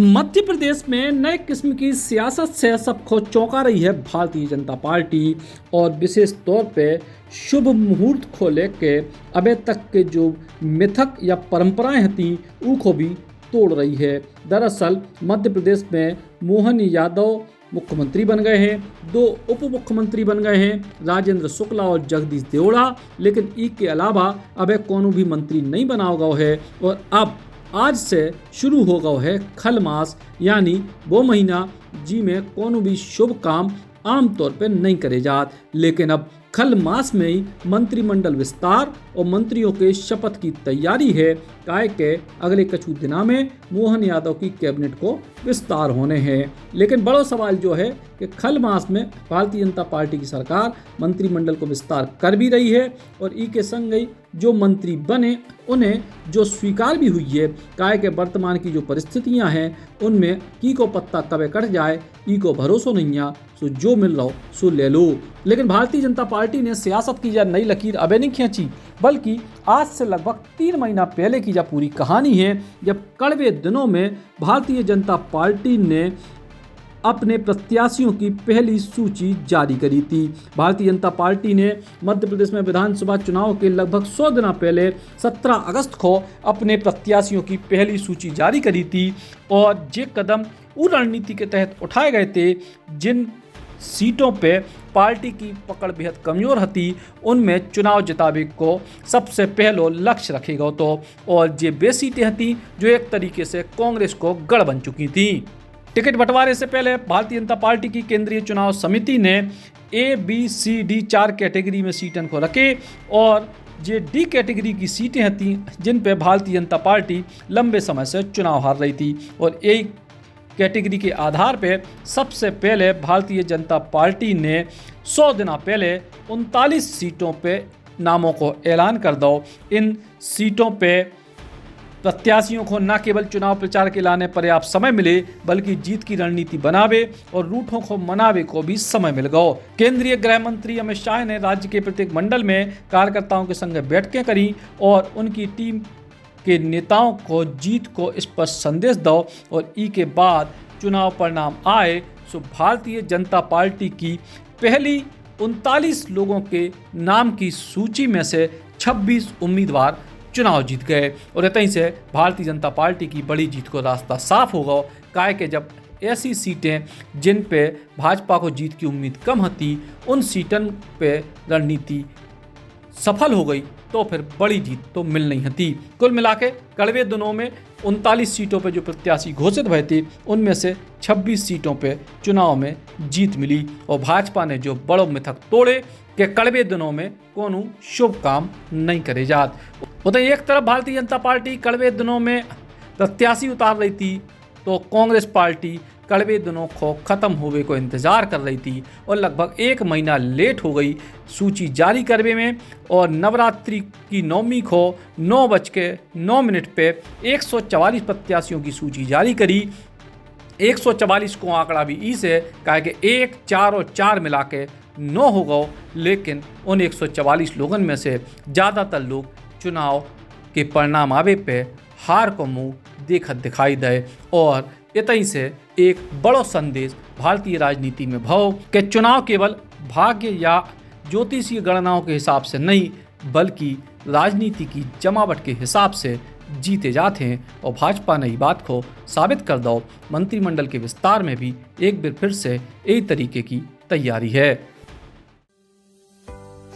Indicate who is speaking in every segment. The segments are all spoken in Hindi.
Speaker 1: मध्य प्रदेश में नए किस्म की सियासत से सबको चौंका रही है भारतीय जनता पार्टी और विशेष तौर पे शुभ मुहूर्त को लेके अभी तक के जो मिथक या परंपराएं थी उनको भी तोड़ रही है। दरअसल मध्य प्रदेश में मोहन यादव मुख्यमंत्री बन गए हैं, 2 उप मुख्यमंत्री बन गए हैं, राजेंद्र शुक्ला और जगदीश देवड़ा, लेकिन इसके अलावा अभी कोनो भी मंत्री नहीं बना हुआ है। और अब आज से शुरू हो गया है खल मास, यानी वो महीना जी में कोनो भी शुभ काम आमतौर पर नहीं करे जात, लेकिन अब खल मास में ही मंत्रिमंडल विस्तार और मंत्रियों के शपथ की तैयारी है। काय के अगले कुछ दिनों में मोहन यादव की कैबिनेट को विस्तार होने हैं। लेकिन बड़ा सवाल जो है कि खल मास में भारतीय जनता पार्टी की सरकार मंत्रिमंडल को विस्तार कर भी रही है और ई के संग ही जो मंत्री बने उन्हें जो स्वीकार भी हुई है। काय के वर्तमान की जो परिस्थितियां हैं उनमें की को पत्ता कब कट जाए ई को भरोसा नहीं है, सो जो मिल रहा हो सो ले लो। लेकिन भारतीय जनता पार्टी ने सियासत की जा नई लकीर अबे नहीं खींची, बल्कि आज से लगभग 3 महीना पहले की जा पूरी कहानी है, जब कड़वे दिनों में भारतीय जनता पार्टी ने अपने प्रत्याशियों की पहली सूची जारी करी थी। भारतीय जनता पार्टी ने मध्य प्रदेश में विधानसभा चुनाव के लगभग 100 दिन पहले 17 अगस्त को अपने प्रत्याशियों की पहली सूची जारी करी थी और ये कदम उस रणनीति के तहत उठाए गए थे जिन सीटों पे पार्टी की पकड़ बेहद कमजोर थी, उनमें चुनाव जितावे को सबसे पहलो लक्ष्य रखेगा तो, और ये वे सीटें थी जो एक तरीके से कांग्रेस को गढ़ बन चुकी थी। टिकट बंटवारे से पहले भारतीय जनता पार्टी की केंद्रीय चुनाव समिति ने ABCD 4 कैटेगरी में सीटों को रखे और ये D कैटेगरी की सीटें थी जिन पे भारतीय जनता पार्टी लंबे समय से चुनाव हार रही थी। और A कैटेगरी के आधार पे सबसे पहले भारतीय जनता पार्टी ने 100 दिन पहले 39 सीटों पे नामों को ऐलान कर दो। इन सीटों पे प्रत्याशियों को न केवल चुनाव प्रचार के लाने पर्याप्त समय मिले, बल्कि जीत की रणनीति बनावे और रूठों को मनावे को भी समय मिल गया। केंद्रीय गृह मंत्री अमित शाह ने राज्य के प्रत्येक मंडल में कार्यकर्ताओं के संग बैठकें करी और उनकी टीम के नेताओं को जीत को स्पष्ट संदेश दो और ई के बाद चुनाव परिणाम आए सो भारतीय जनता पार्टी की पहली 39 लोगों के नाम की सूची में से 26 उम्मीदवार चुनाव जीत गए और इतनी से भारतीय जनता पार्टी की बड़ी जीत को रास्ता साफ होगा। काय के जब ऐसी सीटें जिन पे भाजपा को जीत की उम्मीद कम थी उन सीटों पे रणनीति सफल हो गई तो फिर बड़ी जीत तो मिल नहीं थी। कुल मिला के कड़वे दिनों में 39 सीटों पे जो प्रत्याशी घोषित हुए थे उनमें से 26 सीटों पे चुनाव में जीत मिली और भाजपा ने जो बड़ो मिथक तोड़े कि कड़वे दिनों में कोनो शुभ काम नहीं करे जात। तो एक तरफ भारतीय जनता पार्टी कड़वे दिनों में प्रत्याशी उतार रही थी तो कांग्रेस पार्टी कड़वे दिनों को ख़त्म होने को इंतज़ार कर रही थी और लगभग 1 महीना लेट हो गई सूची जारी करने में। और नवरात्रि की नवमी को 9:09 पे 144 प्रत्याशियों की सूची जारी करी। 144 को आंकड़ा भी ई से कहा कि 1, 4 और 4 मिला के 9 हो गए, लेकिन उन 144 लोगों में से ज़्यादातर लोग चुनाव के परिणाम आवे पे हार को मुंह देखत दिखाई दे और इतनी से एक बड़ा संदेश भारतीय राजनीति में भाव कि चुनाव केवल भाग्य या ज्योतिषीय गणनाओं के हिसाब से नहीं, बल्कि राजनीति की जमावट के हिसाब से जीते जाते हैं और भाजपा ने बात को साबित कर दो। मंत्रिमंडल के विस्तार में भी एक बार फिर से यही तरीके की तैयारी है।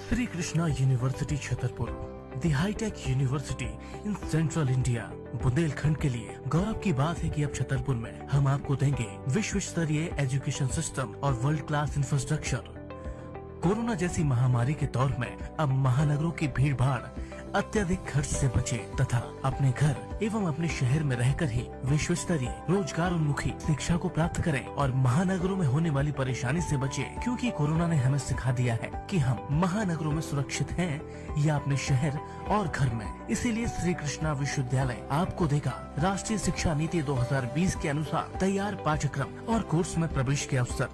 Speaker 2: Shri Krishna university Chhatarpur, the hitech university in central India, Bundelkhand के लिए गौरव की बात है कि अब छतरपुर में हम आपको देंगे विश्व स्तरीय एजुकेशन सिस्टम और वर्ल्ड क्लास इंफ्रास्ट्रक्चर। कोरोना जैसी महामारी के दौर में अब महानगरों की भीड़ भाड़ अत्यधिक खर्च से बचे तथा अपने घर एवं अपने शहर में रहकर ही विश्व स्तरीय रोजगार उन्मुखी शिक्षा को प्राप्त करें और महानगरों में होने वाली परेशानी से बचे, क्योंकि कोरोना ने हमें सिखा दिया है कि हम महानगरों में सुरक्षित हैं या अपने शहर और घर में। इसीलिए श्री कृष्णा विश्वविद्यालय आपको देगा राष्ट्रीय शिक्षा नीति 2020 के अनुसार तैयार पाठ्यक्रम और कोर्स में प्रवेश के अवसर।